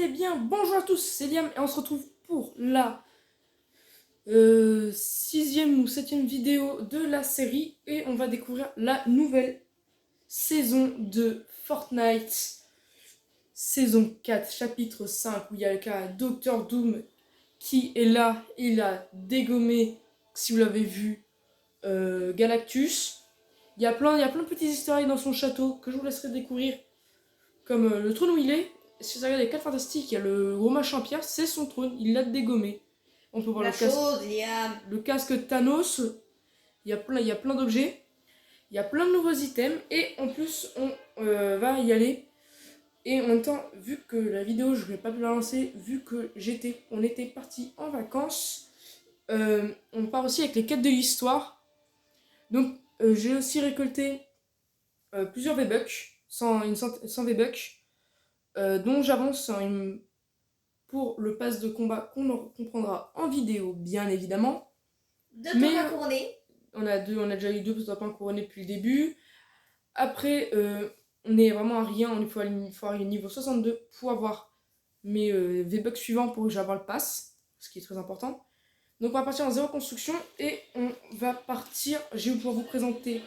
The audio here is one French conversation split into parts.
Eh bien, bonjour à tous, c'est Liam et on se retrouve pour la 6e ou 7e vidéo de la série et on va découvrir la nouvelle saison de Fortnite, saison 4, chapitre 5, où il y a le cas Dr Doom qui est là, il a dégommé, si vous l'avez vu, Galactus. Il y a plein de petits easter eggs dans son château que je vous laisserai découvrir, comme le trône où il est. Si vous regardez les 4 fantastiques, il y a le gros machin pierre, c'est son trône, il l'a dégommé. On peut voir le casque Thanos, il y a plein d'objets, il y a plein de nouveaux items, et en plus on va y aller. Et en même temps, vu que la vidéo je n'ai pas pu la lancer, vu que on était parti en vacances, on part aussi avec les quêtes de l'histoire. Donc j'ai aussi récolté plusieurs V-Bucks, 100 V-Bucks, dont j'avance pour le pass de combat qu'on comprendra en vidéo, bien évidemment. Deux topas couronnés. On a déjà eu 2 topas couronnés depuis le début. Après, on est vraiment à rien, il faut arriver au niveau 62 pour avoir mes V-Bucks suivants pour que j'aille le pass, ce qui est très important. Donc on va partir en 0 construction et on va partir, je vais pouvoir vous présenter.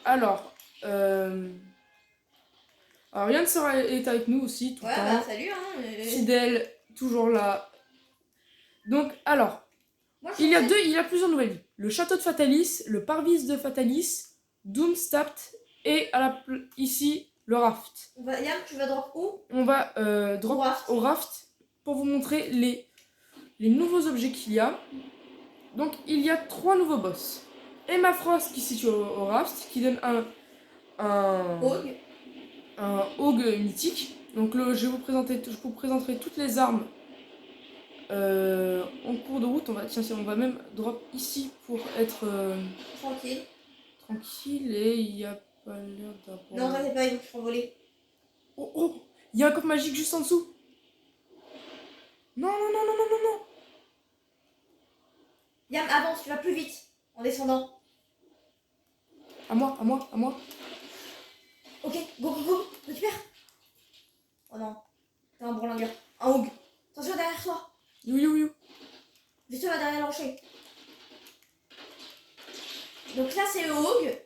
Alors, Yann est avec nous aussi tout le temps. Bah salut Fidèle, toujours là. Donc, alors, il y a plusieurs nouvelles vies. Le château de Fatalis, le parvis de Fatalis, Doomstapt et ici le raft. Yann, tu vas drop où? On va drop au raft pour vous montrer les nouveaux objets qu'il y a. Donc, il y a 3 nouveaux boss. Emma Frost qui se situe au raft, qui donne un Hogue mythique. Donc je vous présenterai toutes les armes en cours de route. On va même drop ici pour être tranquille et il n'y a pas l'air d'avoir... Non, t'inquiète pas, ils vont te voler. Oh, il y a un coffre magique juste en dessous. Non. Yam, avance, tu vas plus vite en descendant. À moi. Ok, go, récupère. Oh non, t'es un bourlingueur. Un Hogue. Attention derrière toi. You. Juste va derrière l'encher. Donc là, c'est le Hogue.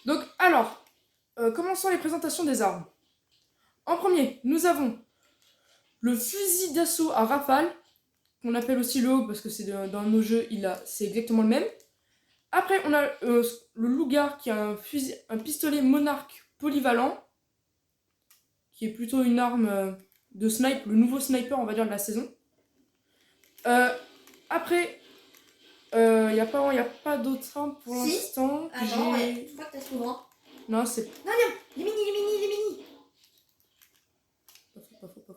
Donc, alors, commençons les présentations des armes. En premier, nous avons le fusil d'assaut à rafale, qu'on appelle aussi le Hogue parce que c'est dans nos jeux, c'est exactement le même. Après, on a le Luger qui a un pistolet monarque polyvalent, qui est plutôt une arme de snipe, le nouveau sniper, on va dire, de la saison. Après, il n'y a pas d'autres armes pour l'instant. Ah non, je crois que t'as souvent. Non, c'est... Non, les mini. Pas faux.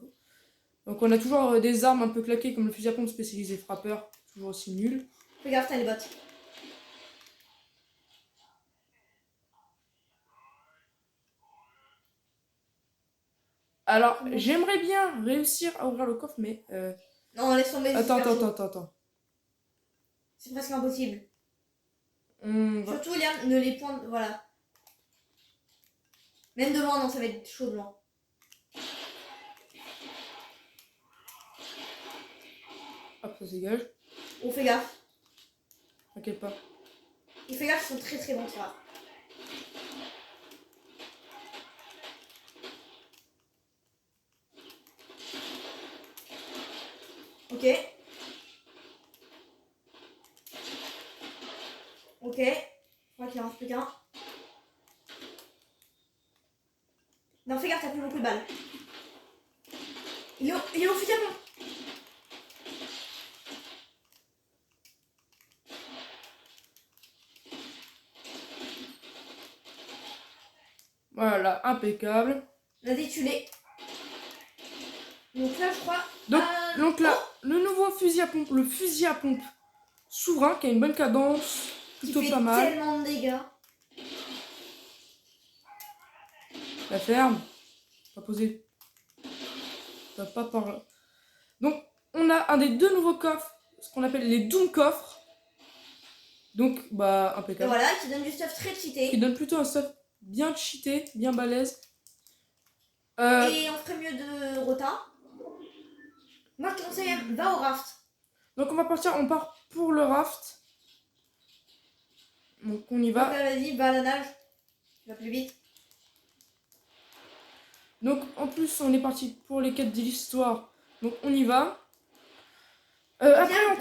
Donc on a toujours des armes un peu claquées comme le fusil à pompe spécialisé frappeur, toujours aussi nul. Fais gaffe, t'as les bottes. Alors, j'aimerais bien réussir à ouvrir le coffre, mais... Non, laisse tomber. Attends. C'est presque impossible. Surtout, Liam, ne les pointe... Voilà. Même de loin, non, ça va être chaud de loin. Hop, ça se dégage. Oh, fais gaffe. T'inquiète pas. Et fais gaffe, ils sont très très bons tireurs. Ok. Je crois qu'il en reste plus qu'un. Non, fais gaffe, t'as plus beaucoup de balles. Il est au fusil à pompe. Voilà, impeccable. Vas-y, tu l'es. Donc là, je crois... Donc là, le nouveau fusil à pompe, le fusil à pompe souverain, qui a une bonne cadence, plutôt pas mal. Il fait tellement de dégâts. La ferme. Pas posé. Pas par là. Donc, on a un des 2 nouveaux coffres, ce qu'on appelle les Doom coffres. Donc, bah, Et impeccable. voilà, qui donne du stuff très cheaté. Qui donne plutôt un stuff bien cheaté, bien balèze. Et on ferait mieux de Rota. Moi, je te conseille, va au raft. Donc, on part pour le raft. Donc, on y va. Donc, vas-y, va à la nage. Tu vas plus vite. Donc, en plus, on est parti pour les quêtes de l'histoire. Donc, on y va. Après, on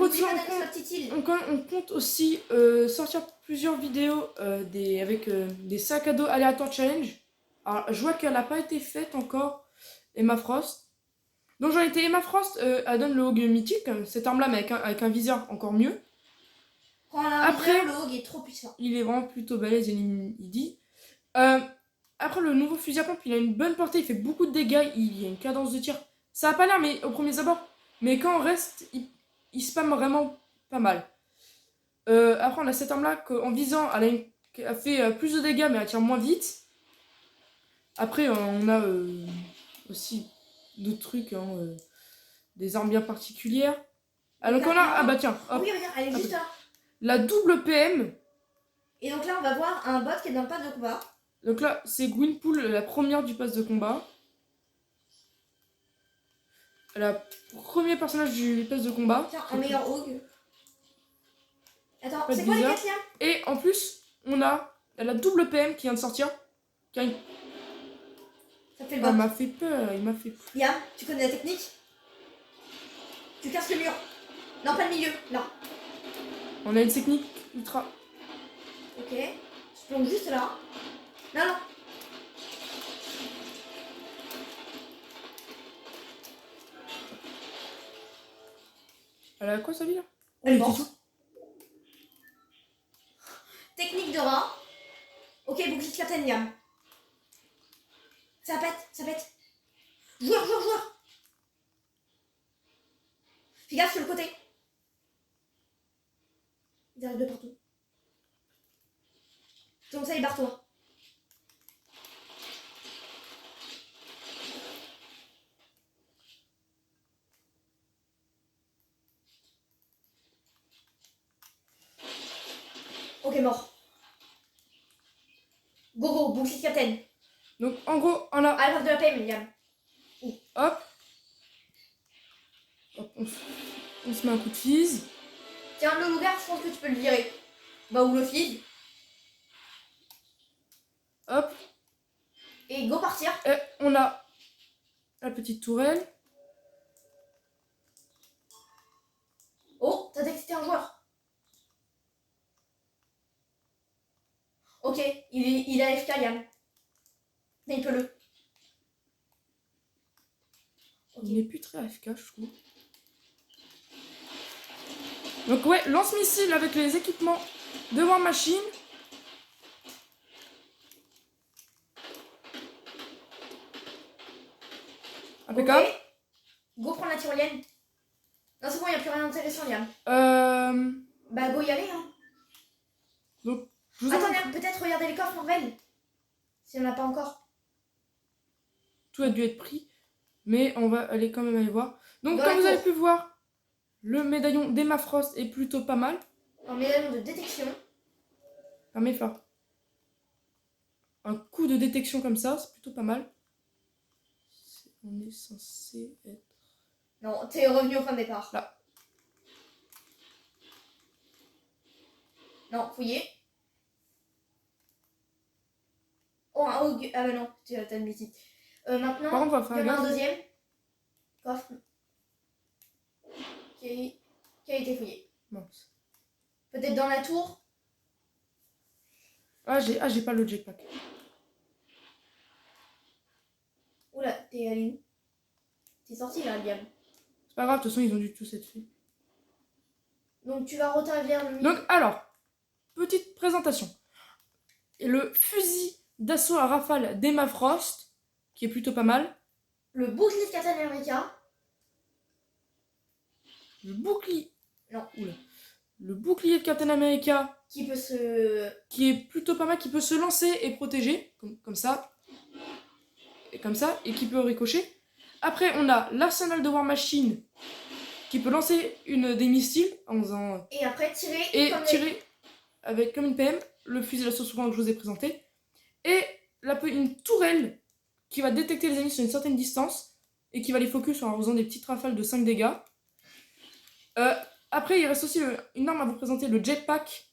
compte aussi sortir plusieurs vidéos avec des sacs à dos aléatoires challenge. Alors, je vois qu'elle n'a pas été faite encore, Emma Frost. Donc, j'en étais Emma Frost, elle donne le Hog mythique, cette arme-là, mais avec un viseur encore mieux. Après, le Hog est trop puissant. Il est vraiment plutôt balèze, il dit. Après, le nouveau fusil à pompe, il a une bonne portée, il fait beaucoup de dégâts, il y a une cadence de tir. Ça a pas l'air, mais au premier abord. Mais quand on reste, il spamme vraiment pas mal. Après, on a cette arme-là qu'en visant, elle fait plus de dégâts, mais elle tire moins vite. Après, on a aussi d'autres trucs, des armes bien particulières. Ah, donc on a, ah bah tiens, hop, oui, regarde, elle est juste là. La double PM. Et donc là, on va voir un bot qui est dans le pass de combat. Donc là, c'est Gwynpool, la première du pass de combat. La premier personnage du pass de combat. Tiens, un meilleur Hog. Attends, Pas c'est quoi les bizarre. 4 liens? Et en plus, on a la double PM qui vient de sortir. Ça fait le bot. Il m'a fait peur, il m'a fait peur. Liam, tu connais la technique? Tu casses le mur. Non, pas le milieu, là. On a une technique ultra. Ok. Je plonge juste là. Non, non. Elle a quoi sa vie là? Elle est morte. Technique de rat. Ok, bouclier de captain, Liam. Ça pète, ça pète. Joueur, joueur, joueur. Fais gaffe sur le côté. Ils arrivent de partout. Donc ça, barre-toi. Ok, mort. Go, go, bouclier de captain. Donc en gros, on a. À la part de la paix, Liam. Hop. Hop, on se met un coup de fise. Tiens, le loup-garou, je pense que tu peux le virer. Bah, ou le fise. Hop. Et go partir. Et on a la petite tourelle. Oh, t'as dit que c'était un joueur. Ok, il a AFK, Liam. Mais il peut le. Okay. Il n'est plus très AFK, je trouve. Donc ouais, lance-missile avec les équipements de War Machine. Impeccable. Okay. Go prendre la tyrolienne. Non, c'est bon, il n'y a plus rien d'intéressant, Liam. Bah, go y aller, hein. Donc, attends, Liam, peut-être regarder les coffres Marvel. Si on n'a pas encore. Tout a dû être pris. Mais on va aller quand même aller voir. Donc, comme vous avez pu voir, le médaillon d'Emma Frost est plutôt pas mal. Un médaillon de détection. Permet de faire un coup de détection comme ça, c'est plutôt pas mal. On est censé être... Non, t'es revenu au point de départ. Là. Non, fouillé. Oh, un Hog. Ah bah non, t'as une bêtise. Maintenant, par contre, on va faire il y en a un deuxième. Coffre. Qui a été fouillé. Bon. Peut-être dans la tour. Ah, j'ai pas le jetpack. Oula, t'es allé où? T'es sorti là, Liam. C'est pas grave, de toute façon, ils ont dû tous être faits. Donc, tu vas retourner vers le milieu. Donc, alors, petite présentation. Et le fusil d'assaut à rafale d'Emma Frost, qui est plutôt pas mal. Le bouclier de Captain America. Le bouclier... Non. Oula. Le bouclier de Captain America. Qui peut se... Qui est plutôt pas mal, qui peut se lancer et protéger. Comme ça. Et comme ça. Et qui peut ricocher. Après, on a l'arsenal de War Machine. Qui peut lancer des missiles en faisant... Et après, tirer... Et tirer avec comme une PM, le fusil d'assaut souvent que je vous ai présenté, et une tourelle qui va détecter les ennemis sur une certaine distance et qui va les focus en faisant des petites rafales de 5 dégâts. Après, il reste aussi une arme à vous présenter, le jetpack,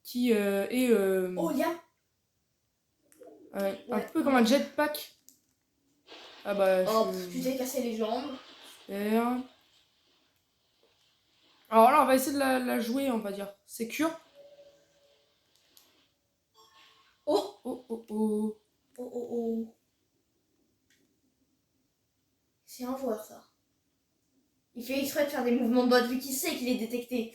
qui est Oh, Liam. un peu comme un jetpack. Ah bah, Oh, tu t'es cassé les jambes. Super. Alors là, on va essayer de la jouer, on va dire. Sécure. Oh. Oh, oh, oh. Oh, oh, oh. C'est un joueur, ça. Il fait exprès de faire des mouvements de bot vu qu'il sait qu'il est détecté.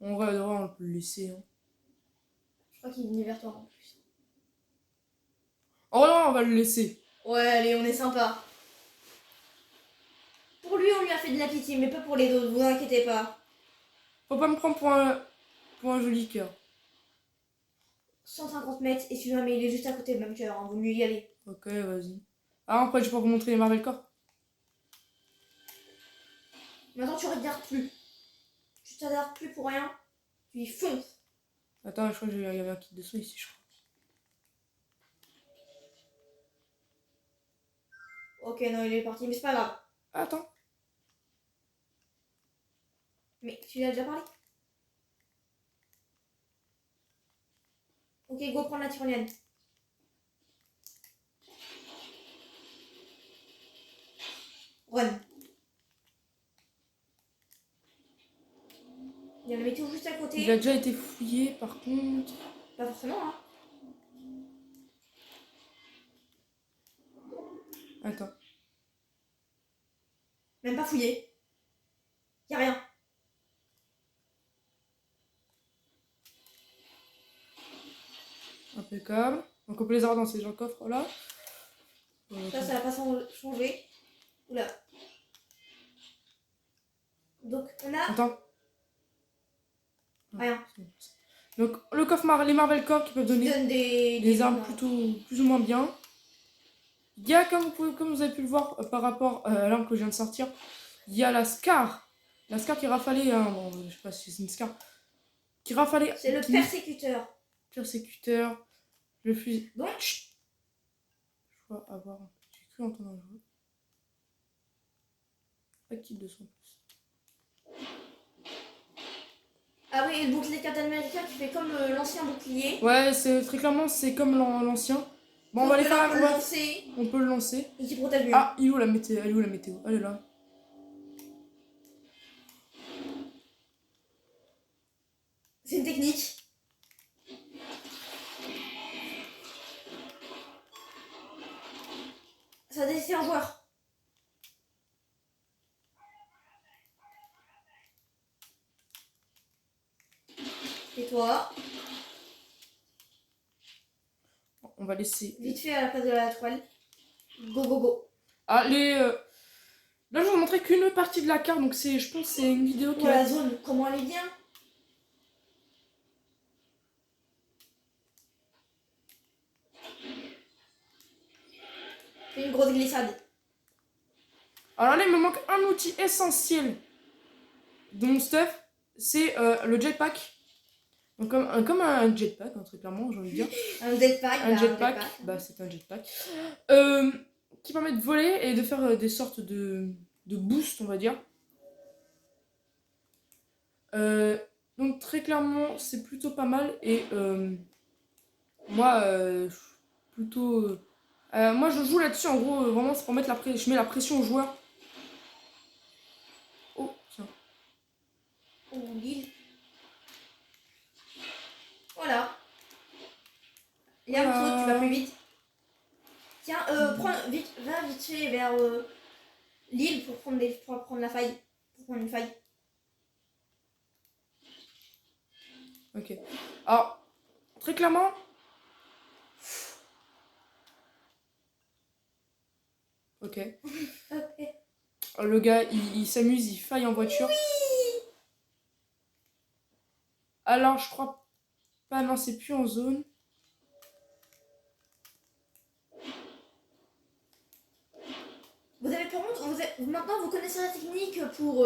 En vrai, on peut le laisser. Hein. Je crois qu'il est venu vers toi en plus. Oh non, on va le laisser. Ouais, allez, on est sympa. Pour lui, on lui a fait de la pitié, mais pas pour les autres, vous inquiétez pas. Faut pas me prendre pour un joli cœur. 150 mètres, et celui-là, mais il est juste à côté, le même cœur, hein, vaut mieux y aller. Ok, vas-y. Ah, après, je peux vous montrer les Marvel Corps. Maintenant, tu regardes plus. Tu t'adaptes plus pour rien. Tu y fonces. Attends, je crois qu'il y avait un kit de soins ici, je crois. Ok, non, il est parti, mais c'est pas grave. Attends. Mais tu lui as déjà parlé? Ok, go prendre la tyrolienne. Run. Il y a le météo juste à côté. Il a déjà été fouillé, par contre. Pas forcément, hein. Attends. Même pas fouillé. Y a rien. Impeccable. Donc on peut les avoir dans ces gens coffres là. Ça va pas changer. Oula. Donc, on a Attends. rien. Donc le coffre les Marvel Corps qui peuvent donner Donne des armes plutôt plus ou moins bien. Il y a, comme vous avez pu le voir par rapport à l'arme que je viens de sortir, il y a la Scar. La Scar qui rafalait, bon, je sais pas si c'est une Scar, qui rafalait. C'est le persécuteur. Persécuteur. Le fusil. Bon. Chut. Je crois avoir. J'ai cru entendre un jeu. Pas de kit de son plus. Ah oui, et le bouclier Captain America qui fait comme l'ancien bouclier. Ouais, c'est très clairement, c'est comme l'ancien. Bon, on va les faire. On peut le lancer. Et qui protège mieux. Ah, il est où la météo? Elle est où la météo? Elle est là. C'est une technique. Ça c'est un joueur. Et toi? On va laisser. Vite fait à la place de la toile. Go go go. Ah, là, je vais vous montrer qu'une partie de la carte, donc je pense que c'est une vidéo qui la zone, comment elle est bien. Fais une grosse glissade. Alors là, il me manque un outil essentiel de mon stuff, c'est le jetpack. Donc comme un jetpack, hein, très clairement, j'ai envie de dire. Un jetpack. Un jetpack, bah c'est un jetpack. Qui permet de voler et de faire des sortes de boost, on va dire. Donc très clairement, c'est plutôt pas mal. Et moi, plutôt... moi, je joue là-dessus, en gros, vraiment, c'est pour mettre je mets la pression aux joueurs. Oh, tiens. Oh, l'île. Voilà. Il y a un truc, tu vas plus vite. Tiens, va vite fait vers l'île pour prendre la faille. Pour prendre une faille. Ok. Alors, très clairement... Ok. Ok. Le gars, il s'amuse, il faille en voiture. Oui. Alors, je crois pas, non, c'est plus en zone. Vous avez par contre, maintenant vous connaissez la technique pour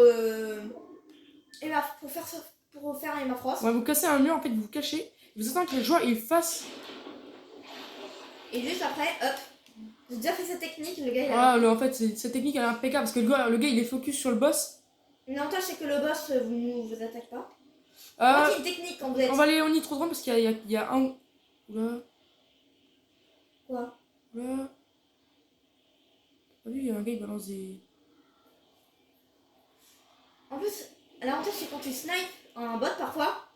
pour faire Emma Frost. Ouais, vous cassez un mur, en fait, vous vous cachez. Vous attendez que les joueurs ils fassent. Et juste après, hop. J'ai déjà fait cette technique, le gars il a... Voilà, en fait, cette technique elle est impeccable parce que le gars il est focus sur le boss. L'avantage c'est que le boss vous attaque pas. Euh, C'est une technique quand vous êtes... on va aller au Nitrodrome parce qu'il y a un. Oula. Quoi? Oula. T'as vu, il y a un gars il balance des. En plus, l'avantage c'est quand tu snipes un bot parfois,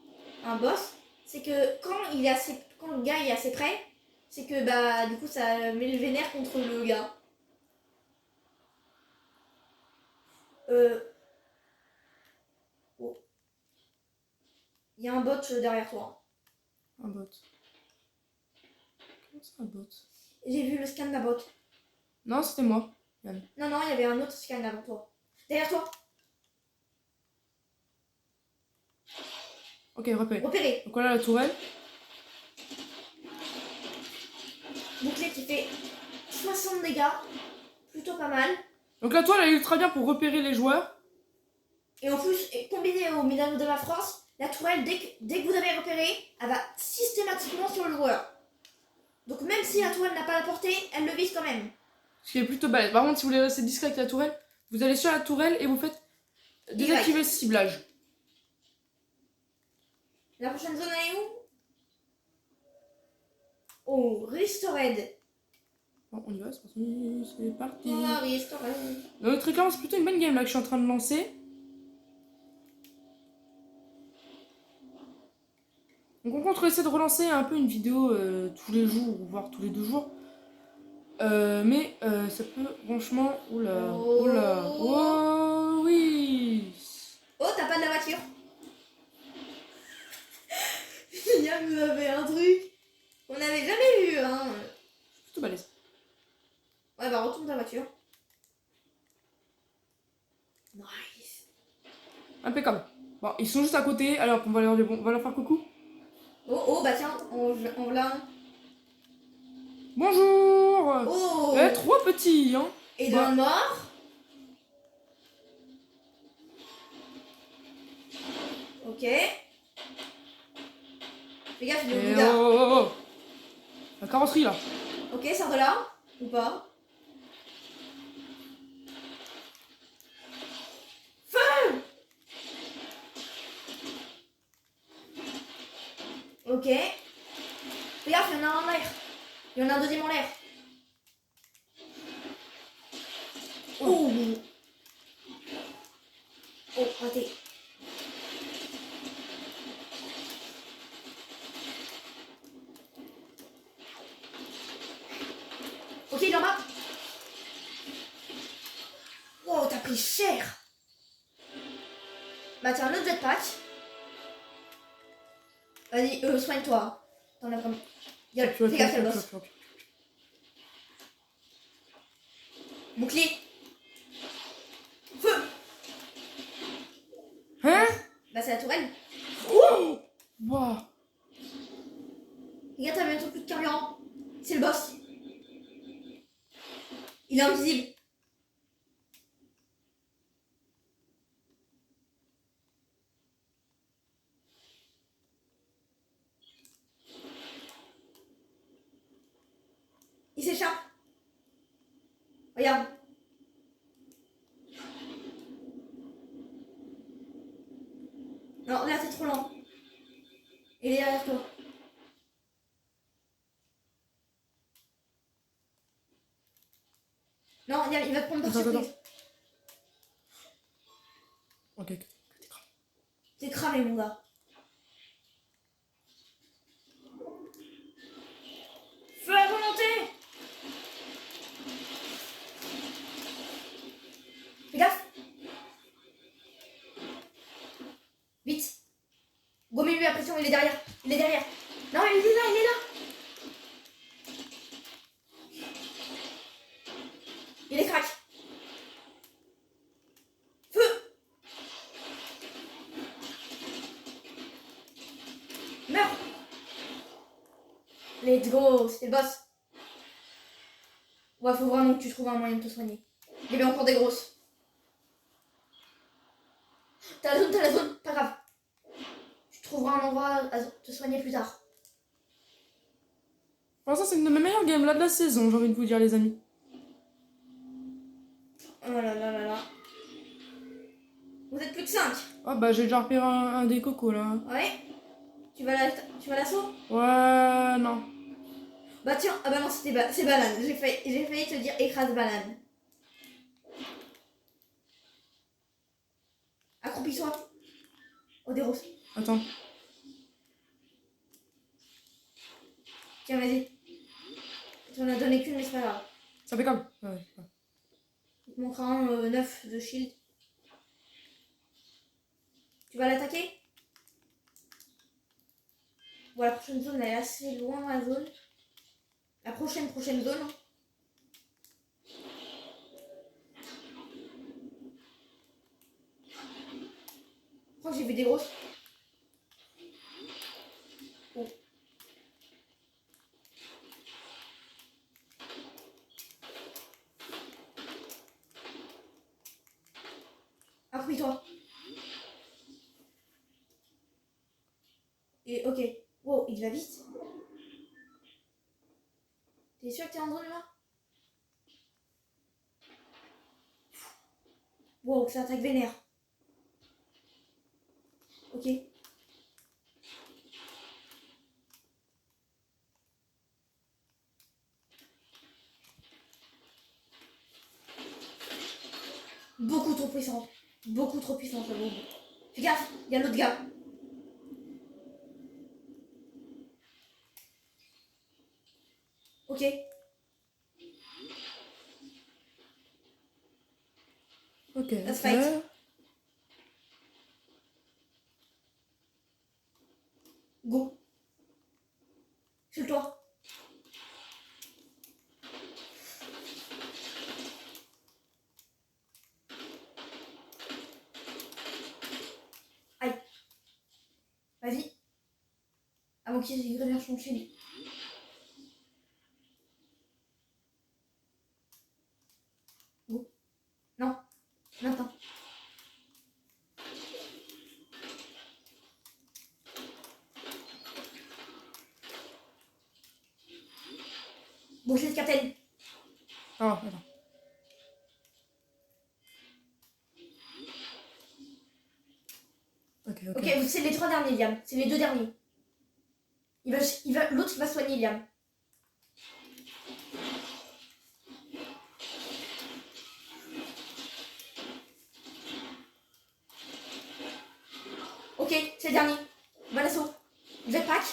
un boss, c'est que quand le gars est assez près, c'est que bah du coup ça met le vénère contre le gars. Oh. Il y a un bot derrière toi. Un bot. Comment ça un bot? J'ai vu le scan d'un bot. Non, c'était moi. Yann. Non, il y avait un autre scan avant toi. Derrière toi. Ok, repéré. Repéré. Donc voilà la tourelle. Bouclier qui fait 60 dégâts. Plutôt pas mal. Donc la toile elle est ultra bien pour repérer les joueurs. Et en plus, combiné au médaillon de la France, la tourelle, dès que vous avez repéré, elle va systématiquement sur le joueur. Donc même si la tourelle n'a pas la portée, elle le vise quand même. Ce qui est plutôt balèze. Par contre, si vous voulez rester discret avec la tourelle, vous allez sur la tourelle et vous faites désactiver le ciblage. La prochaine zone, elle est où? Oh, Restored. Bon, on y va, c'est parti. Oh, Restored. Donc très clairement, c'est plutôt une bonne game là que je suis en train de lancer. Donc on compte essayer de relancer un peu une vidéo tous les jours, voire tous les 2 jours. Mais ça peut franchement... Oula, oula, oh oui. Oh, t'as pas de la voiture. Yann nous avait un truc qu'on n'avait jamais vu, hein. Plutôt balèze. Ouais, bah retourne ta voiture. Nice. Impeccable. Bon, ils sont juste à côté, alors on va leur faire coucou. Oh, bah tiens, on l'a. Bonjour. Oh. 3 petits, hein. Et dans le mort. Ok. Fais gaffe, il est au Et Bouddha. oh. La carrosserie là. Ok, sors de là. Ou pas. Feu. Ok. Fais gaffe, il y en a un en l'air. Il y en a un deuxième en l'air. Oh. Oh, raté. Ok, il est en bas. Oh, t'as pris cher. Bah tiens, le jetpack. Vas-y, soigne-toi. T'en as vraiment... Fais gaffe, il y a le boss. Bouclier. Feu. Hein? Bah c'est la tourelle. Oh. Wow. Regarde, t'as bientôt plus de carburant. C'est le boss. Il est invisible. Il s'échappe. Regarde. Non, là c'est trop lent. Il est derrière toi. Non, il va te prendre par surprise. Ok. T'es cramé, mon gars. Feu à volonté. Fais gaffe. Vite. Gommez-lui la pression, il est derrière. Il est derrière. Non, il est là, il est là. Il est crack. Feu. Meurs. Let's go, c'était le boss. Ouais, faut vraiment que tu trouves un moyen de te soigner. Il y avait encore des grosses. T'as la zone, t'as la zone. trouveras un endroit à te soigner plus tard. Pour l'instant, c'est une de mes meilleures games là de la saison, j'ai envie de vous dire, les amis. Oh là là là là. Vous êtes plus que 5. Oh bah, j'ai déjà repéré un des cocos là. Ouais. Tu vas l'assaut? Ouais, non. Bah tiens, ah bah non, c'est banane. J'ai failli te dire écrase banane. Accroupis-toi. Oh, des roses. Attends. Tiens, vas-y. Tu en as donné qu'une, mais c'est pas grave. Ça fait comme. Ouais. Il te manquera un 9 de shield. Tu vas l'attaquer? Bon, la prochaine zone, elle est assez loin, la zone. La prochaine zone. Hein. Je crois que j'ai vu des grosses. Oh. Accroupis-toi. Et ok. Wow, il va vite. T'es sûr que t'es en zone là? Wow, ça attaque vénère. Ok. Beaucoup trop puissant. Beaucoup trop puissant, ça vaut. Fais gaffe, il y a l'autre gars. Ok. Ok. Let's fight. Go. Sur toi. Aïe. Vas-y. Avant qu'il revienne son shield. Go. Non. Maintenant. Bon, c'est le capitaine. Ah, attends. Ok. Ok, c'est les 3 derniers, Liam. C'est les 2 derniers. L'autre va soigner Liam. Ok, c'est le dernier. Va l'assaut. Jetpack.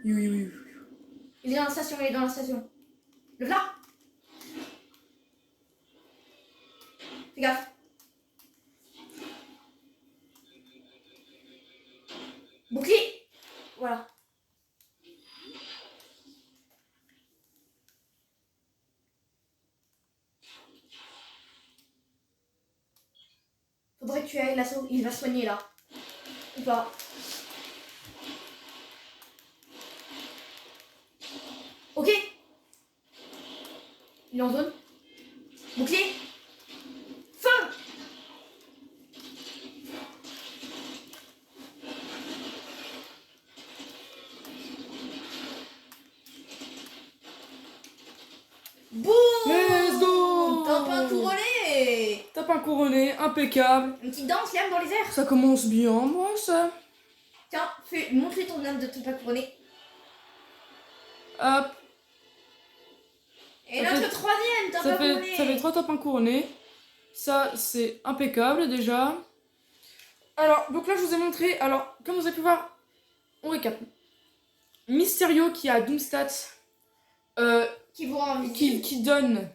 Oui. Il est dans la station, Le voilà. Fais gaffe. Bouclier. Voilà. Faudrait que tu ailles l'assaut. Il va soigner là. Ou pas. Ok. Il est en zone. Bouclier. Feu. Boum. Let's go. Top 1 couronné. Top un couronné, impeccable. Une petite danse, Liam, dans les airs. Ça commence bien, moi, ça. Tiens, montre-lui ton âme de top 1 couronné. Hop. Et Ça notre fait- troisième top 1 couronné. Ça fait 3 top 1 couronnés. Ça, c'est impeccable déjà. Alors, donc là, je vous ai montré. Alors, comme vous avez pu voir, on récap. Mysterio qui a Doomstat, Qui vous rend invisible. qui donne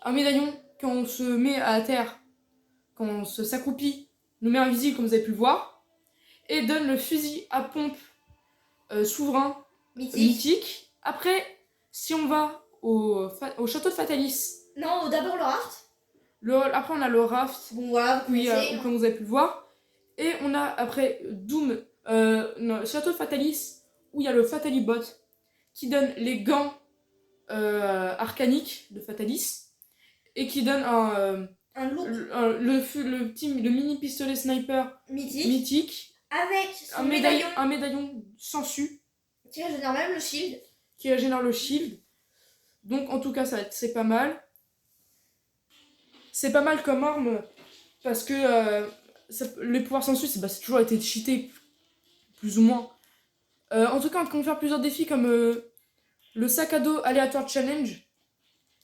un médaillon quand on se met à terre, quand on s'accroupit, nous met invisible comme vous avez pu le voir. Et donne le fusil à pompe souverain mythique. Après, si on va au château de Fatalis, Non, d'abord le raft. Après on a le raft, Bon, voilà, vous connaissez. comme vous avez pu le voir. Et on a après Doom, non, château de Fatalis, où il y a le Fatalibot qui donne les gants arcaniques de Fatalis et qui donne Un look le mini pistolet sniper mythique. mythique avec son médaillon un médaillon sensu qui régénère même le shield. qui régénère le shield. Donc en tout cas, c'est pas mal. C'est pas mal comme arme parce que les pouvoirs sensus, c'est toujours été cheaté, plus ou moins. En tout cas, on peut faire plusieurs défis comme le sac à dos aléatoire challenge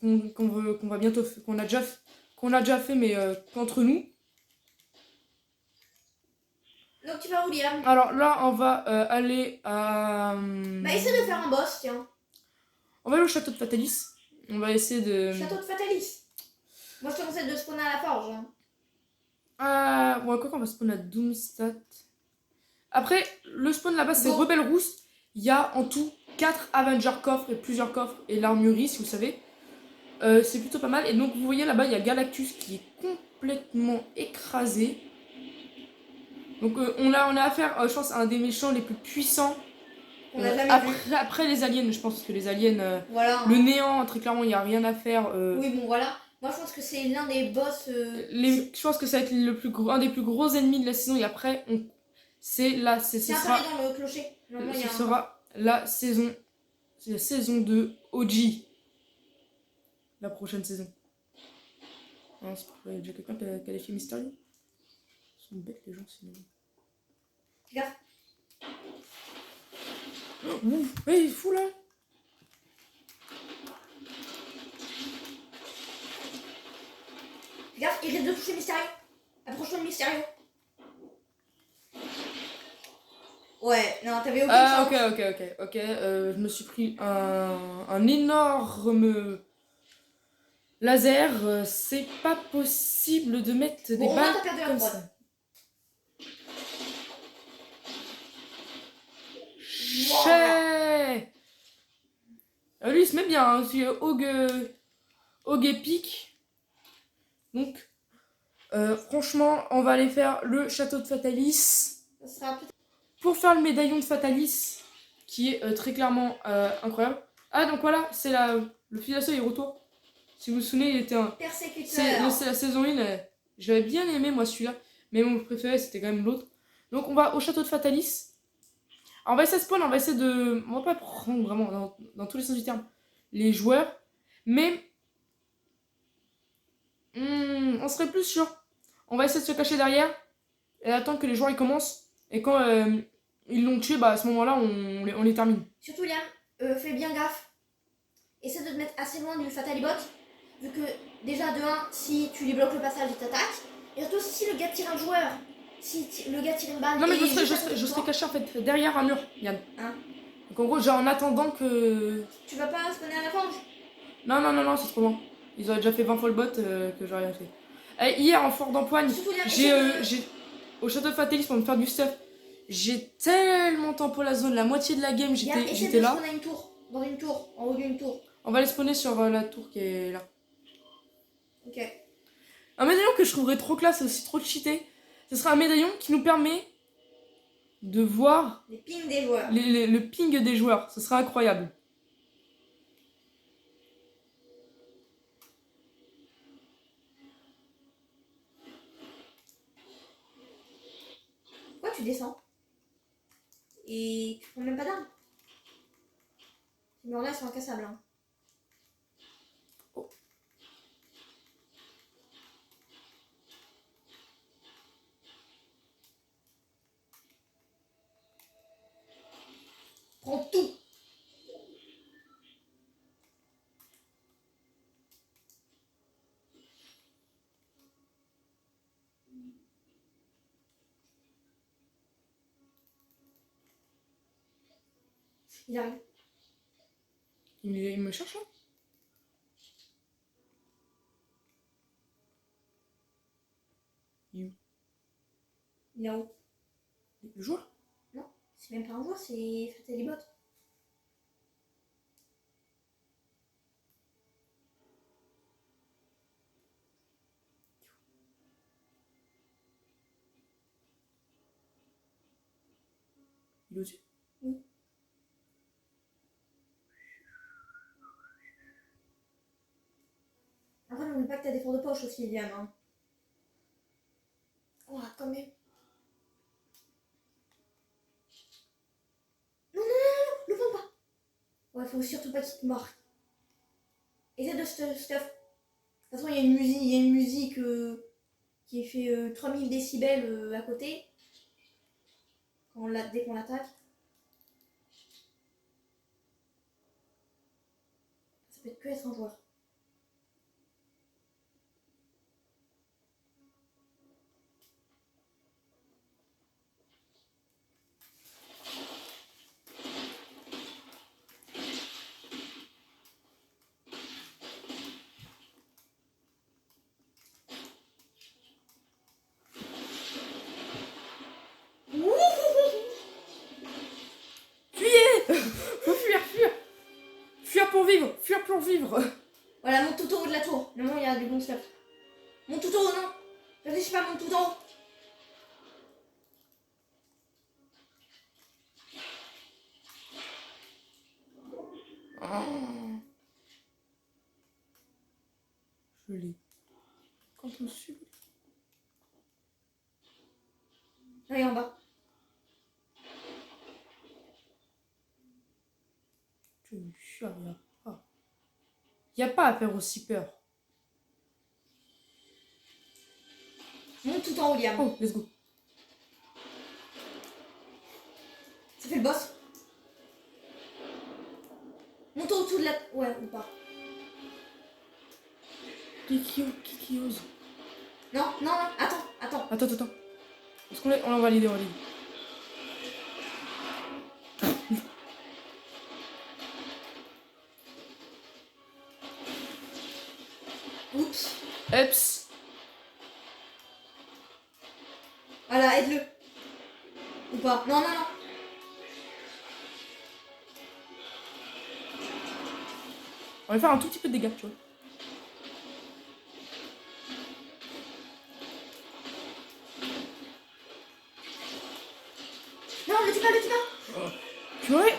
qu'on va bientôt qu'on a déjà fait mais qu'entre nous. Donc tu vas où, Liam? Alors là, on va aller à Bah essaie de faire un boss, tiens. on va aller au château de Fatalis. On va essayer de Château de Fatalis. Moi je te conseille de spawner à la forge. Hein. ouais, quoi qu'on va spawn à Doomstat. Après, le spawn là-bas, c'est Bon. Rebel Roost. Il y a en tout 4 Avenger coffres et plusieurs coffres et l'armurerie, si vous savez. C'est plutôt pas mal. Et donc, vous voyez là-bas, il y a Galactus qui est complètement écrasé. Donc, on a affaire, je pense, à un des méchants les plus puissants. On a jamais vu. Après les aliens, je pense que les aliens. Voilà. Le néant, très clairement, il n'y a rien à faire. Oui, bon, voilà. Moi, je pense que c'est l'un des boss. Je pense que ça va être un des plus gros ennemis de la saison. Et après, ce sera. Dans le clocher. Ce sera la saison. C'est la saison 2 OG. La prochaine saison. Il y a déjà quelqu'un qui a des films mystérieux. Ils sont bêtes les gens sinon. Gaffe. Ouf, ouais, il est fou là. Gaffe, il risque de toucher Mystérieux. Approche-toi de Mystérieux. Ouais, non, t'avais aucune chance. Ok. Je me suis pris un énorme laser. C'est pas possible de mettre des balles t'as perdu comme la ça. Chais. Lui il se met bien, hein, c'est Hog épique. Donc, franchement, on va aller faire le château de Fatalis. Ça sera Pour faire le médaillon de Fatalis, qui est très clairement incroyable. Ah, donc voilà, c'est le fil d'assaut, il retourne. Si vous vous souvenez, il était un. persécuteur. C'est la saison 1, j'avais bien aimé moi celui-là, mais mon préféré c'était quand même l'autre. Donc on va au château de Fatalis. Alors on va essayer de spawn, on va essayer de. On va pas prendre vraiment dans tous les sens du terme les joueurs, mais on serait plus sûr. On va essayer de se cacher derrière et attendre que les joueurs ils commencent. Et quand ils l'ont tué, bah à ce moment-là on les termine. Surtout Liam, fais bien gaffe. Essaie de te mettre assez loin du Fatalibot. Vu que déjà de 1, si tu lui bloques le passage, il t'attaque. Et surtout si le gars tire un joueur, si le gars tire une balle. Non mais je serais caché en fait derrière un mur, Yann. Hein? Donc en gros genre en attendant que. Tu vas pas spawner à la forge? Non, c'est trop loin. Ils auraient déjà fait 20 fois le bot que j'ai rien fait. Hier en fort d'empoigne, j'ai au château de Fatalis pour me faire du stuff. J'ai tellement tempo la zone, la moitié de la game j'étais là. Spawner une tour, dans une tour, en haut d'une tour. On va les spawner sur la tour qui est là. Ok. Un médaillon que je trouverais trop classe, c'est aussi trop cheaté. Ce sera un médaillon qui nous permet de voir les pings des joueurs. Le ping des joueurs. Ce sera incroyable. Pourquoi tu descends? Et tu prends même pas d'armes? Ces murs-là sont incassables. Hein. Oh. Prends tout. Il arrive. Il me cherche là? Il est où? Le joueur? Non, c'est même pas un joueur, c'est Fatalibot. Il est au-dessus? Oui. Après, n'oublie pas que t'as des fours de poche aussi, Liam. Hein. Oh, quand même. Ouais, faut surtout pas qu'il te marque. Essaie de stuff. De toute façon, il y a une musique qui fait 3000 décibels à côté. Dès qu'on l'attaque. Ça peut être que être un joueur. Faut fuir, fuir. Fuir pour vivre, fuir pour vivre. Voilà, monte tout en haut de la tour. Normalement, il y a du bon stuff. Monte tout en haut, non. Réfléchis pas, monte tout en haut. Oh. Je l'ai. Quand on suit. Là, il est en bas. Je me suis rien pas. Y a pas à faire aussi peur. Monte tout en haut, Liam. Oh, let's go. Ça fait le boss. Monte au-dessous de la... Ouais, ou pas. Qui ose. Non, non, non. Attends. Attends. Est-ce qu'on l'a validé, on l'a validé. Oups. Eps. Voilà, aide-le. Ou pas. Non. On va faire un tout petit peu de dégâts, tu vois. Non, le tue pas. Purée.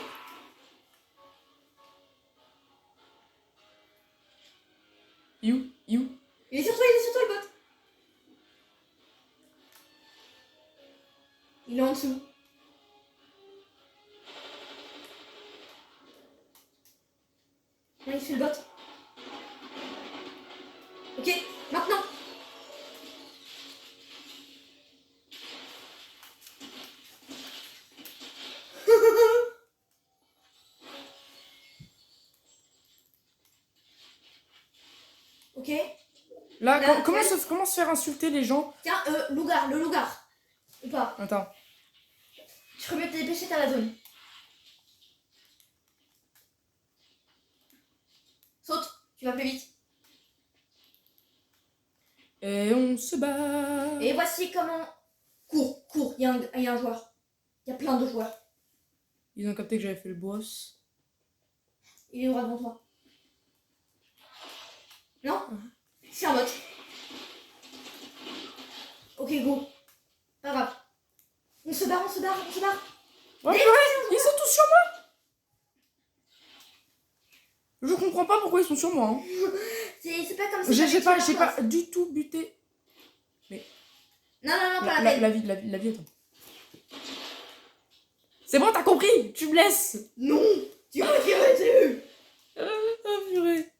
You. Il est sur toi, le bot. Il est en dessous. Non, il fait le bot. Ok, maintenant. Ok. Là, comment se faire insulter les gens? Tiens, le lougar. Ou pas. Attends. Tu ferais mieux de te dépêcher, t'as la zone. Saute, tu vas plus vite. Et on se bat. Et voici comment... Cours, il y a un joueur. Il y a plein de joueurs. Ils ont capté que j'avais fait le boss. Il est droit devant toi. Non C'est un bot. Ok, go. Pas grave. On se barre. Ouais, purée, ils sont tous sur moi. Je comprends pas pourquoi ils sont sur moi. Hein. C'est pas comme ça. J'ai pas du tout buté. Non, pas la peine. La vie, attends. C'est bon, t'as compris. Tu me laisses. Non, tu vas tirer dessus. Ah, purée.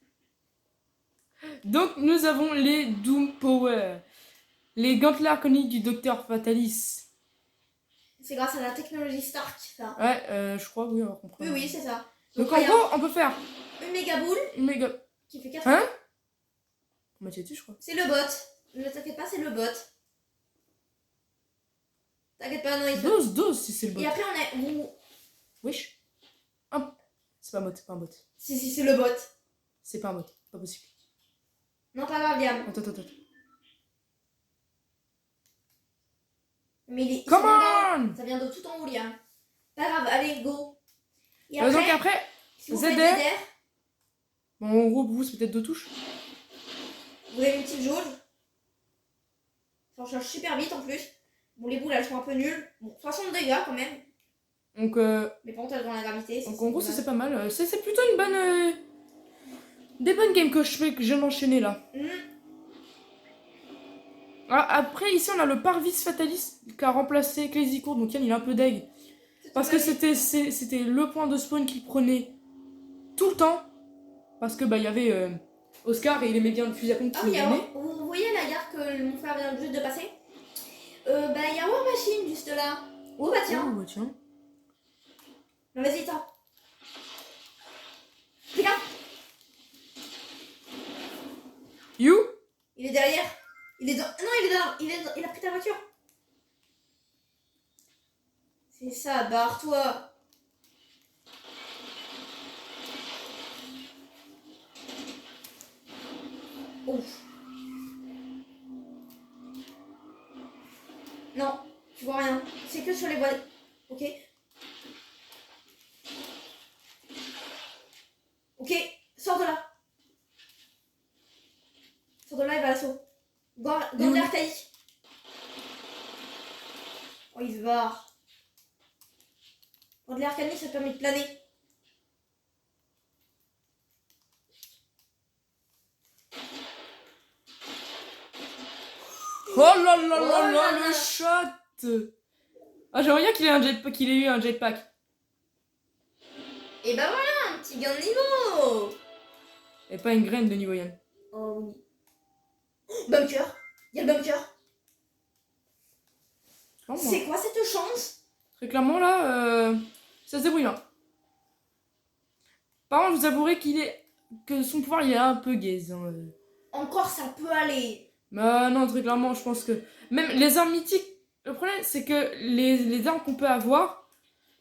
Donc, nous avons les Doom Power. Les gantelets arconiques du Docteur Fatalis. C'est grâce à la technologie Stark, ça. Ouais, je crois, oui, on comprend. Oui, c'est ça. Donc en gros, on peut faire une méga boule une méga... qui fait 4. Hein? On m'a tué, je crois. C'est le bot. Ne t'inquiète pas, c'est le bot. T'inquiète pas, non, il fait... Dose, si c'est le bot. Et après, on est... Wesh. Ah, c'est pas un bot, c'est pas un bot. Si, c'est le bot. C'est pas un bot, pas possible. Non, pas grave, Liam. Attends. Mais il est... Come on! Ça vient de tout en haut, Liam. Pas grave, allez, go. Et Donc après, si vous ZR. faites ZR, Bon, en gros, vous, c'est peut-être 2 touches. vous avez une petite jauge. Ça recharge super vite en plus. Bon, les boules, elles sont un peu nulles. Bon, 60 dégâts quand même. Donc, Mais par contre, elles ont la gravité. donc en gros, ça c'est pas mal. C'est plutôt une bonne... Des bonnes games que je viens d'enchaîner là. Ah, après, ici, on a le Parvis Fatalis qui a remplacé Crazy Court. Donc, Yann, il est un peu deg. Parce que c'était le point de spawn qu'il prenait tout le temps. Parce que bah il y avait Oscar et il aimait bien le fusil à pompe Ah qu'il oui, nous alors, donnait. vous voyez la gare que mon frère vient juste de passer? Bah, il y a War Machine juste là. Oh, bah tiens. Oh bah tiens. Non, vas-y, attends. Fais gaffe. You? Il est derrière. Il est dans... Non, il est dans... Il a pris ta voiture. C'est ça, barre-toi. Ouf. Non, tu vois rien. C'est que sur les voies. Ok. Ok, sors de là. Sors de là et va à l'assaut. Gant archaïque. Oh, il se barre. Gant de l'arcanique, ça te permet de planer. Oh là là Oh là là là, là. le chat! Ah, j'aimerais bien qu'il ait eu un jetpack. Et bah voilà, un petit gain de niveau. Et pas une graine de niveau Yann. Oh oui. Oh, bunker. Il y a le bunker. Clairement, C'est quoi cette chance? très clairement là, ça se débrouille là. Par contre, je vous avouerai que son pouvoir il est un peu gaze. Hein. Encore ça peut aller. Bah non, très clairement, je pense que même les armes mythiques, le problème c'est que les armes qu'on peut avoir,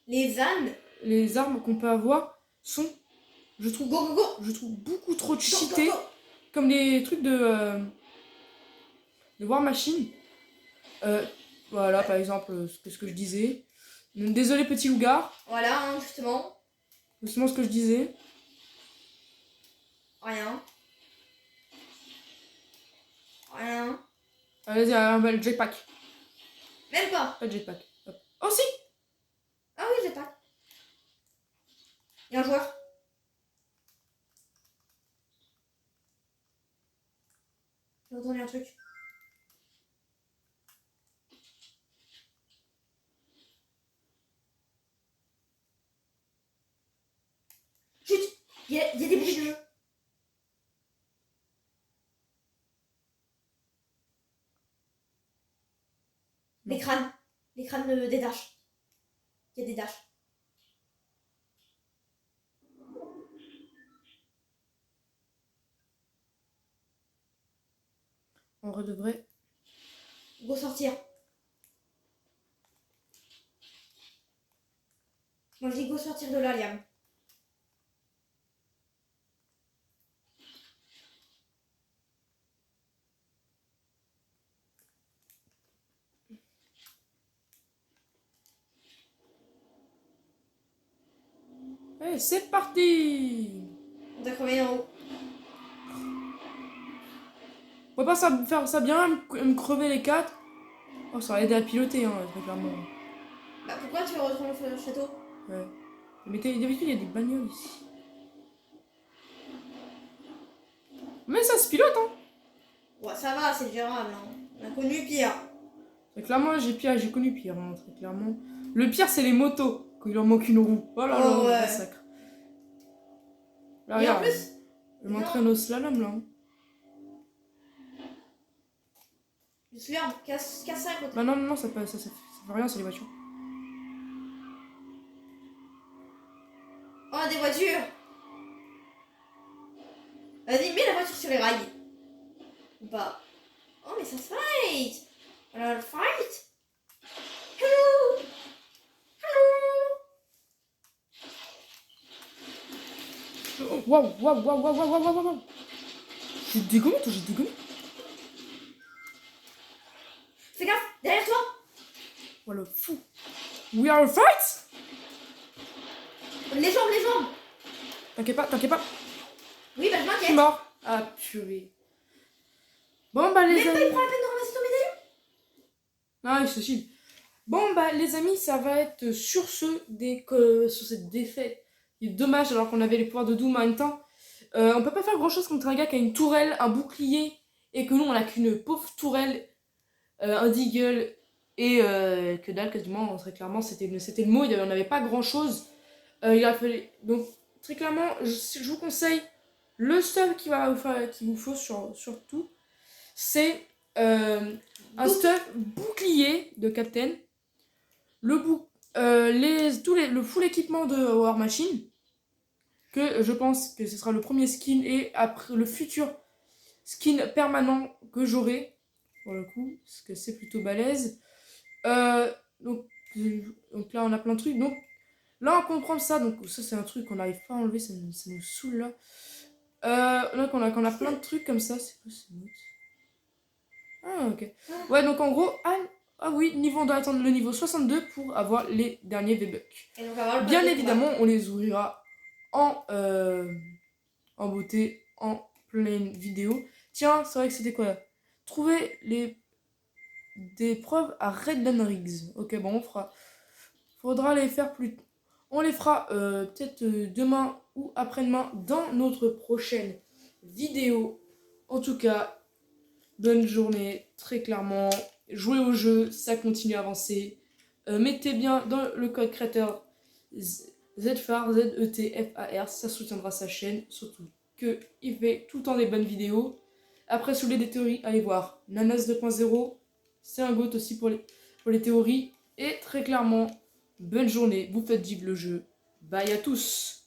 Les ânes. les armes qu'on peut avoir sont, je trouve, Go, go, go. je trouve beaucoup trop Go, cheatés, go, go. comme les trucs de War Machine. Voilà, par exemple, ce que je disais. Désolé, petit loup-gare. Voilà, hein, justement. Justement ce que je disais. Rien. Rien. Vas-y, le jetpack. Même pas. Pas de jetpack. Hop. Oh si! Ah oui, j'ai pas. Il y a un joueur. J'ai entendu un truc. Chut. Il y a des bruits de jeu. Les crânes. Les crânes des dashs. Il y a des dashs. On redevrait. Go sortir. Moi je dis go sortir de là, Liam. Allez, c'est parti! On t'a crevé en haut. On va pas faire ça bien, me crever les quatre. Oh, ça va aider à piloter, hein, très clairement. Bah pourquoi tu retournes au château? Ouais. Mais d'habitude, il y a des bagnoles ici. Mais ça se pilote, hein! Ouais, ça va, c'est gérable. Hein. On a connu pire. Très clairement, j'ai connu pire, hein, très clairement. Le pire, c'est les motos, quand il leur manque une roue. Oh là là, Oh, ouais. massacre. Là, Et en regarde, plus, je m'entraîne au slalom, là. Hein. juste Liam, casse ça à côté. Bah non, non, non, ça fait rien, c'est les voitures. Oh, des voitures. Vas-y, mets la voiture sur les rails. Ou pas. Oh, mais ça se fight. Alors, fight. Hello. Hello. Oh, waouh, waouh, waouh, waouh, waouh, waouh, waouh. J'ai dégommé, toi, j'ai dégommé. Fais gaffe, derrière toi. Oh, le fou. We are a fight? Les jambes, les jambes. T'inquiète pas, t'inquiète pas. Oui, bah je Je suis m'inquiète. mort. Ah, purée. Bon, bah, les Même pas, amis. il prend la peine de ramasser ton médaillon. Non, il se chill. Bon, bah, les amis, ça va être sur sur cette défaite. Il est dommage, alors qu'on avait les pouvoirs de Doom en même temps. On peut pas faire grand chose contre un gars qui a une tourelle, un bouclier, et que nous, on a qu'une pauvre tourelle, un deagle, et que dalle, quasiment, très clairement, c'était le mot, on n'avait pas grand chose. Il a fallu. Donc, très clairement, je vous conseille le stuff qu'il vous faut surtout. C'est un stuff bouclier de Captain. Le full équipement de War Machine. Que je pense que ce sera le premier skin et après le futur skin permanent que j'aurai pour le coup, parce que c'est plutôt balèze. Donc là on a plein de trucs. Donc là on comprend ça, donc ça c'est un truc qu'on n'arrive pas à enlever, ça nous saoule là. Donc on a plein de trucs comme ça. C'est quoi ces notes? Ah ok. Ouais donc en gros, ah oui, on doit attendre le niveau 62 pour avoir les derniers V-Bucks. Bien évidemment on les ouvrira en beauté, en pleine vidéo. Tiens, c'est vrai que c'était quoi? Trouver des preuves à Redland Riggs. Ok, bon, faudra les faire plus. On les fera peut-être demain ou après-demain dans notre prochaine vidéo. En tout cas, bonne journée, très clairement. Jouez au jeu, ça continue à avancer. Mettez bien dans le code créateur ZFAR, ZETFAR, ça soutiendra sa chaîne, surtout qu'il fait tout le temps des bonnes vidéos. Après, si vous voulez des théories, allez voir Nanas 2.0, c'est un goat aussi pour les théories. Et très clairement, bonne journée, vous faites vivre le jeu. Bye à tous!